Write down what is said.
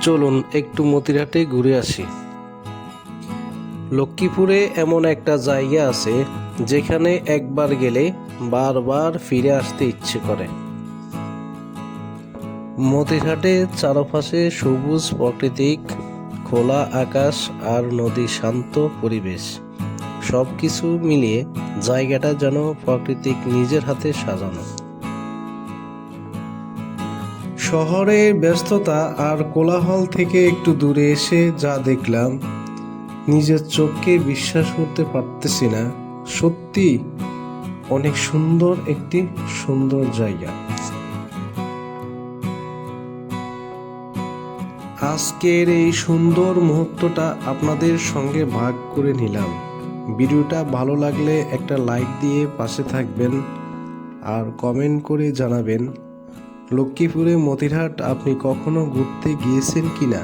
চলুন একটু মতিরহাটে ঘুরে আসি। লক্ষ্মীপুরে এমন একটা জায়গা আছে যেখানে একবার গেলে বারবার ফিরে আসতে ইচ্ছে করে। মতিরহাটে চারপাশে সবুজ প্রাকৃতিক, খোলা আকাশ আর নদীর শান্ত পরিবেশ, সব কিছু মিলিয়ে জায়গাটা যেন প্রাকৃতিক নিজের হাতে সাজানো। শহরের ব্যস্ততা আর কোলাহল থেকে একটু দূরে এসে যা দেখলাম, নিজের চোখকে বিশ্বাস করতে পারতেছি না। সত্যি অনেক সুন্দর একটি সুন্দর জায়গা। আজকের এই সুন্দর মুহূর্তটা আপনাদের সঙ্গে ভাগ করে নিলাম। ভিডিওটা ভালো লাগলে একটা লাইক দিয়ে পাশে থাকবেন আর কমেন্ট করে জানাবেন লক্ষ্মীপুরে মতিরহাট আপনি কখনো ঘুরতে গিয়েছেন কিনা।